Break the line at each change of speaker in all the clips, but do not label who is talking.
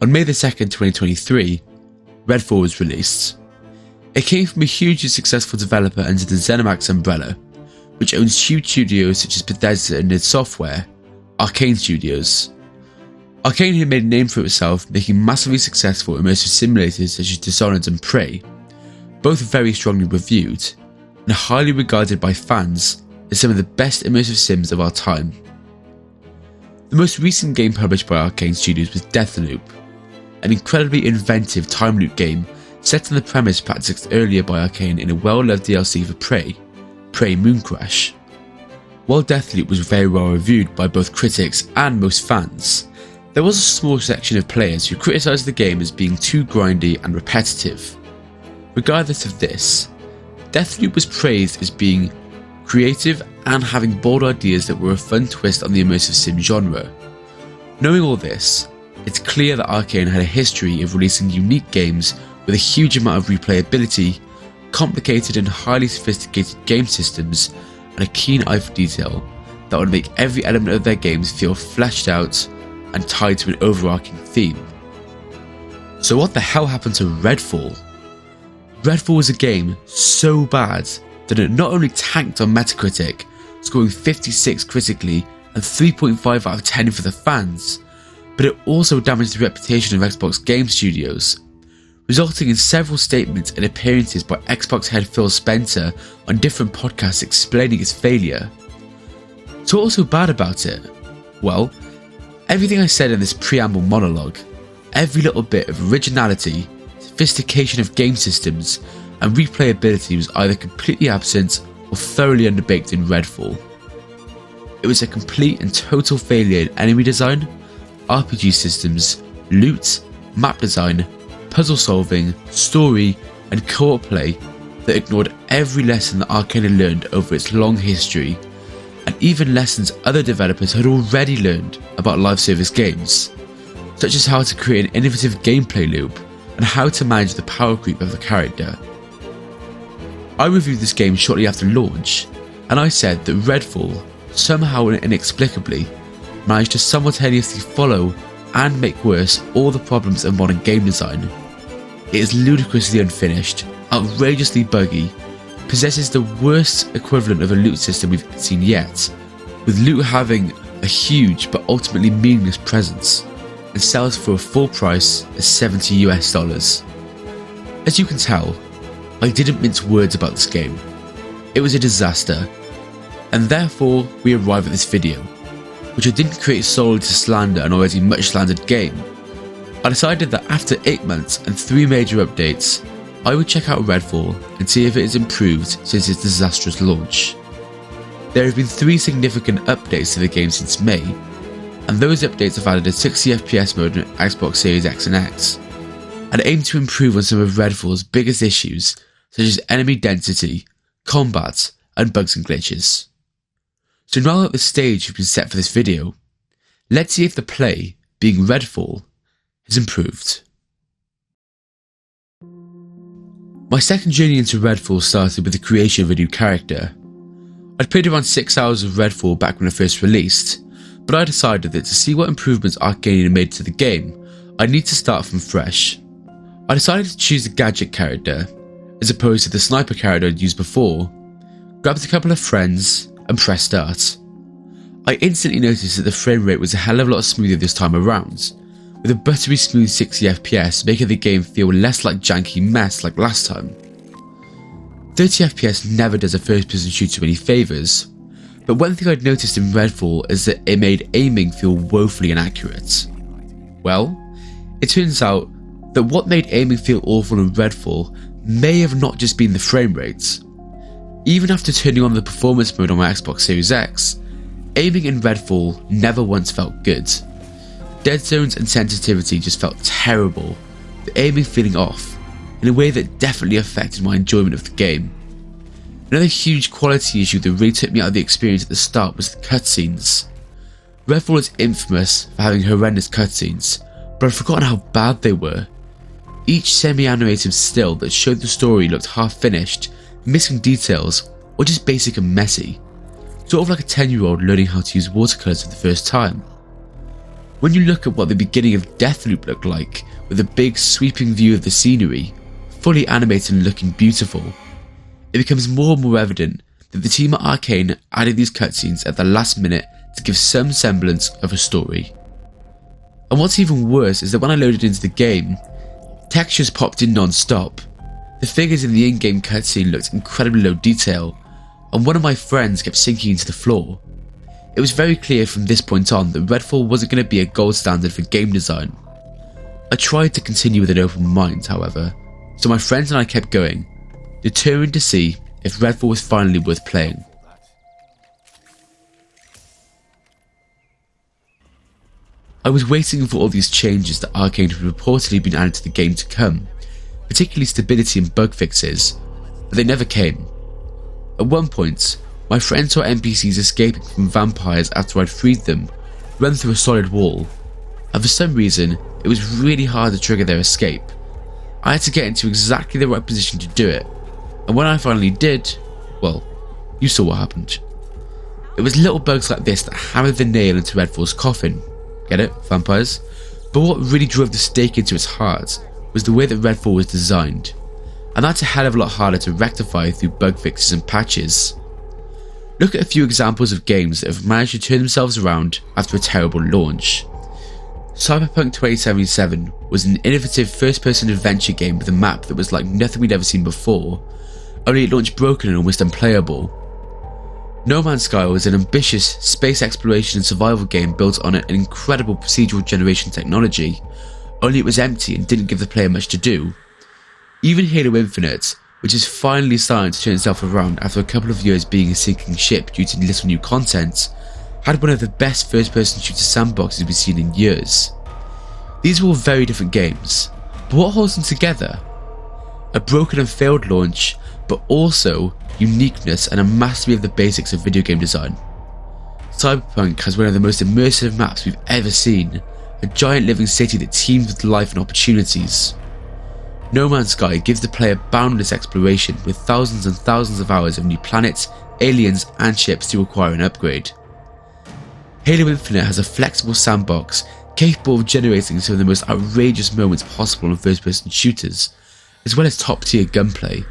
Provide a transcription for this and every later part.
On May 2nd, 2023, Redfall was released. It came from a hugely successful developer under the ZeniMax umbrella, which owns huge studios such as Bethesda and id Software, Arcane Studios. Arcane had made a name for itself, making massively successful immersive simulators such as Dishonored and Prey, both very strongly reviewed, and highly regarded by fans as some of the best immersive sims of our time. The most recent game published by Arcane Studios was Deathloop, an incredibly inventive time loop game set on the premise practiced earlier by Arcane in a well-loved DLC for Prey Mooncrash. While Deathloop was very well reviewed by both critics and most fans, there was a small section of players who criticised the game as being too grindy and repetitive. Regardless of this, Deathloop was praised as being creative and having bold ideas that were a fun twist on the immersive sim genre. Knowing all this, it's clear that Arcane had a history of releasing unique games with a huge amount of replayability, complicated and highly sophisticated game systems, and a keen eye for detail that would make every element of their games feel fleshed out and tied to an overarching theme. So what the hell happened to Redfall? Redfall was a game so bad that it not only tanked on Metacritic, scoring 56 critically and 3.5 out of 10 for the fans, but it also damaged the reputation of Xbox Game Studios, resulting in several statements and appearances by Xbox head Phil Spencer on different podcasts explaining its failure. So what was so bad about it? Well, everything I said in this preamble monologue, every little bit of originality, sophistication of game systems, and replayability was either completely absent or thoroughly underbaked in Redfall. It was a complete and total failure in enemy design, RPG systems, loot, map design, puzzle solving, story, and co-op play that ignored every lesson that Arcane had learned over its long history, and even lessons other developers had already learned about live service games, such as how to create an innovative gameplay loop and how to manage the power creep of the character. I reviewed this game shortly after launch, and I said that Redfall, somehow and inexplicably, managed to simultaneously follow and make worse all the problems of modern game design. It is ludicrously unfinished, outrageously buggy, possesses the worst equivalent of a loot system we've seen yet, with loot having a huge but ultimately meaningless presence, and sells for a full price of $70 US. As you can tell, I didn't mince words about this game. It was a disaster, and therefore we arrive at this video, which I didn't create solely to slander an already much slandered game. I decided that after 8 months and 3 major updates, I would check out Redfall and see if it has improved since its disastrous launch. There have been 3 significant updates to the game since May, and those updates have added a 60fps mode on Xbox Series X and X, and aim to improve on some of Redfall's biggest issues such as enemy density, combat, and bugs and glitches. So now that the stage has been set for this video, let's see if the play, being Redfall, has improved. My second journey into Redfall started with the creation of a new character. I'd played around 6 hours of Redfall back when it first released, but I decided that to see what improvements Arcane had made to the game, I'd need to start from fresh. I decided to choose the gadget character, as opposed to the sniper character I'd used before, grabbed a couple of friends, and pressed start. I instantly noticed that the frame rate was a hell of a lot smoother this time around, with a buttery smooth 60fps making the game feel less like janky mess like last time. 30fps never does a first person shooter any favours, but one thing I'd noticed in Redfall is that it made aiming feel woefully inaccurate. Well, it turns out that what made aiming feel awful in Redfall may have not just been the frame rate. Even after turning on the performance mode on my Xbox Series X, aiming in Redfall never once felt good. Dead zones and sensitivity just felt terrible, the aiming feeling off, in a way that definitely affected my enjoyment of the game. Another huge quality issue that really took me out of the experience at the start was the cutscenes. Redfall is infamous for having horrendous cutscenes, but I'd forgotten how bad they were. Each semi-animated still that showed the story looked half-finished, missing details, or just basic and messy, sort of like a 10-year-old learning how to use watercolours for the first time. When you look at what the beginning of Deathloop looked like, with a big sweeping view of the scenery, fully animated and looking beautiful, it becomes more and more evident that the team at Arcane added these cutscenes at the last minute to give some semblance of a story. And what's even worse is that when I loaded into the game, textures popped in non-stop. The figures in the in-game cutscene looked incredibly low detail, and one of my friends kept sinking into the floor. It was very clear from this point on that Redfall wasn't going to be a gold standard for game design. I tried to continue with an open mind, however, so my friends and I kept going, determined to see if Redfall was finally worth playing. I was waiting for all these changes that Arcane had reportedly been added to the game to come, particularly stability and bug fixes, but they never came. At one point, my friend saw NPCs escaping from vampires after I'd freed them, run through a solid wall, and for some reason it was really hard to trigger their escape. I had to get into exactly the right position to do it, and when I finally did, well, you saw what happened. It was little bugs like this that hammered the nail into Redfall's coffin. Get it? Vampires? But what really drove the stake into its heart was the way that Redfall was designed, and that's a hell of a lot harder to rectify through bug fixes and patches. Look at a few examples of games that have managed to turn themselves around after a terrible launch. Cyberpunk 2077 was an innovative first-person adventure game with a map that was like nothing we'd ever seen before, only it launched broken and almost unplayable. No Man's Sky was an ambitious space exploration and survival game built on an incredible procedural generation technology, only it was empty and didn't give the player much to do. Even Halo Infinite, which is finally starting to turn itself around after a couple of years being a sinking ship due to little new content, had one of the best first-person shooter sandboxes we've seen in years. These were all very different games, but what holds them together? A broken and failed launch, but also uniqueness and a mastery of the basics of video game design. Cyberpunk has one of the most immersive maps we've ever seen, a giant living city that teems with life and opportunities. No Man's Sky gives the player boundless exploration with thousands and thousands of hours of new planets, aliens and ships to acquire and upgrade. Halo Infinite has a flexible sandbox capable of generating some of the most outrageous moments possible in first-person shooters, as well as top-tier gunplay.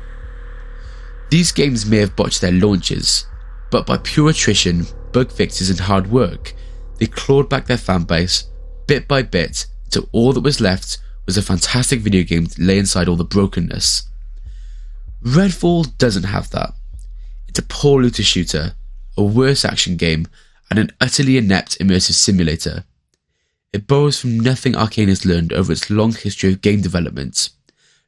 These games may have botched their launches, but by pure attrition, bug fixes and hard work, they clawed back their fanbase, bit by bit, until all that was left was a fantastic video game that lay inside all the brokenness. Redfall doesn't have that. It's a poor looter shooter, a worse action game, and an utterly inept immersive simulator. It borrows from nothing Arcane has learned over its long history of game development,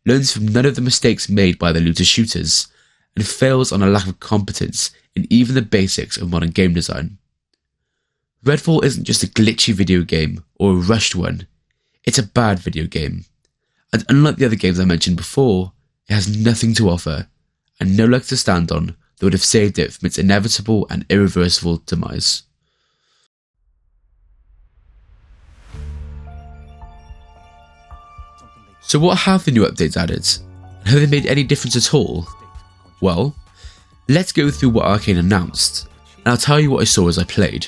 learns from none of the mistakes made by the looter shooters, and fails on a lack of competence in even the basics of modern game design. Redfall isn't just a glitchy video game or a rushed one, it's a bad video game, and unlike the other games I mentioned before, it has nothing to offer, and no leg to stand on that would have saved it from its inevitable and irreversible demise. So what have the new updates added? Have they made any difference at all? Well, let's go through what Arcane announced, and I'll tell you what I saw as I played.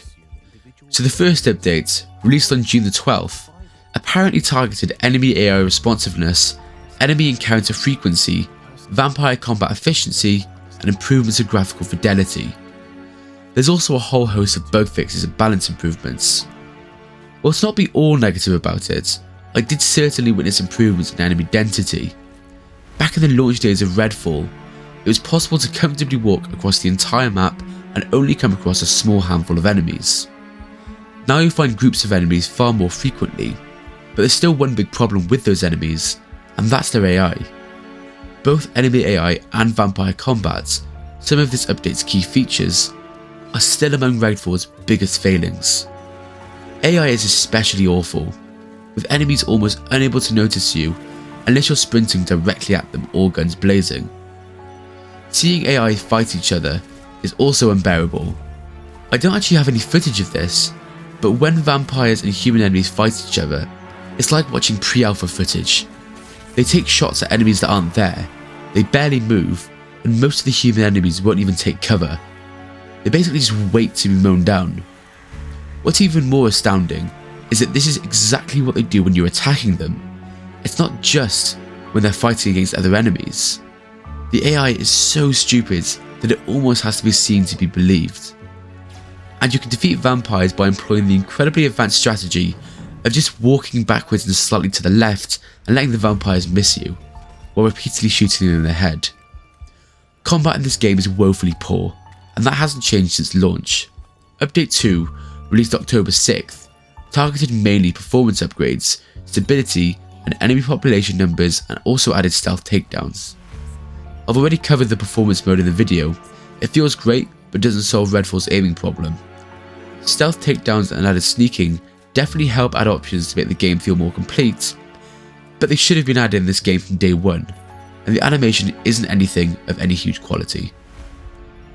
So the first update, released on June the 12th, apparently targeted enemy AI responsiveness, enemy encounter frequency, vampire combat efficiency, and improvements in graphical fidelity. There's also a whole host of bug fixes and balance improvements. While it's not be all negative about it, I did certainly witness improvements in enemy density. Back in the launch days of Redfall, it was possible to comfortably walk across the entire map and only come across a small handful of enemies. Now you find groups of enemies far more frequently, but there's still one big problem with those enemies, and that's their AI. Both enemy AI and vampire combat, some of this update's key features, are still among Redfall's biggest failings. AI is especially awful, with enemies almost unable to notice you unless you're sprinting directly at them or guns blazing. Seeing AI fight each other is also unbearable. I don't actually have any footage of this, but when vampires and human enemies fight each other, it's like watching pre-alpha footage. They take shots at enemies that aren't there, they barely move, and most of the human enemies won't even take cover. They basically just wait to be mown down. What's even more astounding is that this is exactly what they do when you're attacking them. It's not just when they're fighting against other enemies. The AI is so stupid that it almost has to be seen to be believed. And you can defeat vampires by employing the incredibly advanced strategy of just walking backwards and slightly to the left and letting the vampires miss you, while repeatedly shooting them in the head. Combat in this game is woefully poor, and that hasn't changed since launch. Update 2, released October 6th, targeted mainly performance upgrades, stability, and enemy population numbers, and also added stealth takedowns. I've already covered the performance mode in the video. It feels great, but doesn't solve Redfall's aiming problem. Stealth takedowns and added sneaking definitely help add options to make the game feel more complete, but they should have been added in this game from day one, and the animation isn't anything of any huge quality.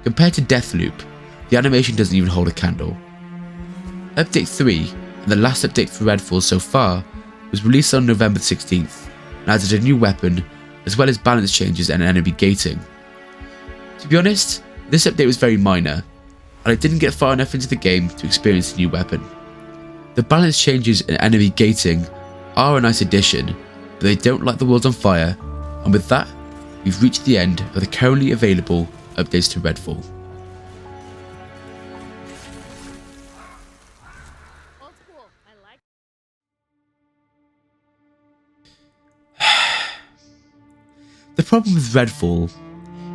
Compared to Deathloop, the animation doesn't even hold a candle. Update 3, and the last update for Redfall so far, was released on November 16th, and added a new weapon, as well as balance changes and enemy gating. To be honest, this update was very minor, and I didn't get far enough into the game to experience the new weapon. The balance changes and enemy gating are a nice addition, but they don't light the world on fire, and with that, we've reached the end of the currently available updates to Redfall. The problem with Redfall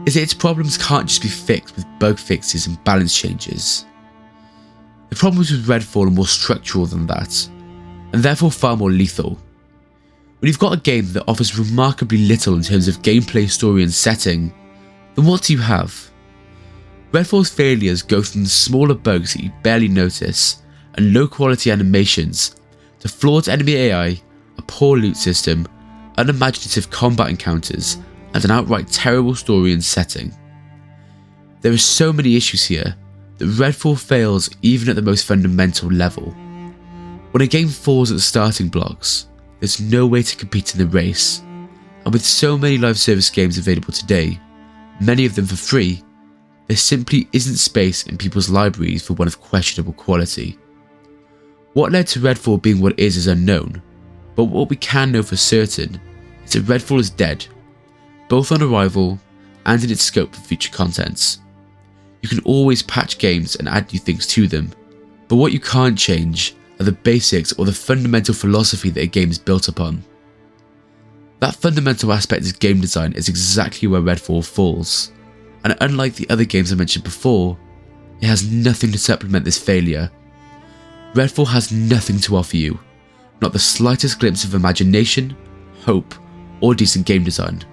is that its problems can't just be fixed with bug fixes and balance changes. The problems with Redfall are more structural than that, and therefore far more lethal. When you've got a game that offers remarkably little in terms of gameplay, story and setting, then what do you have? Redfall's failures go from the smaller bugs that you barely notice and low quality animations to flawed enemy AI, a poor loot system, unimaginative combat encounters, and an outright terrible story and setting. There are so many issues here that Redfall fails even at the most fundamental level. When a game falls at the starting blocks, there's no way to compete in the race, and with so many live service games available today, many of them for free, there simply isn't space in people's libraries for one of questionable quality. What led to Redfall being what it is unknown, but what we can know for certain is that Redfall is dead, both on arrival and in its scope for future contents. You can always patch games and add new things to them, but what you can't change are the basics or the fundamental philosophy that a game is built upon. That fundamental aspect of game design is exactly where Redfall falls, and unlike the other games I mentioned before, it has nothing to supplement this failure. Redfall has nothing to offer you, not the slightest glimpse of imagination, hope, or decent game design.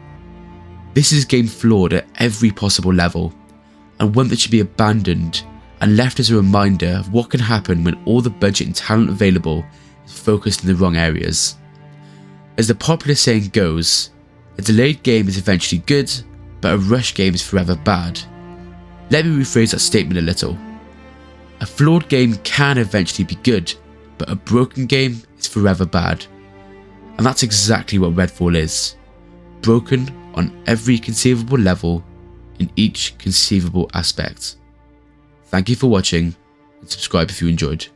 This is a game flawed at every possible level, and one that should be abandoned and left as a reminder of what can happen when all the budget and talent available is focused in the wrong areas. As the popular saying goes, a delayed game is eventually good, but a rushed game is forever bad. Let me rephrase that statement a little. A flawed game can eventually be good, but a broken game is forever bad. And that's exactly what Redfall is. Broken on every conceivable level, in each conceivable aspect. Thank you for watching, and subscribe if you enjoyed.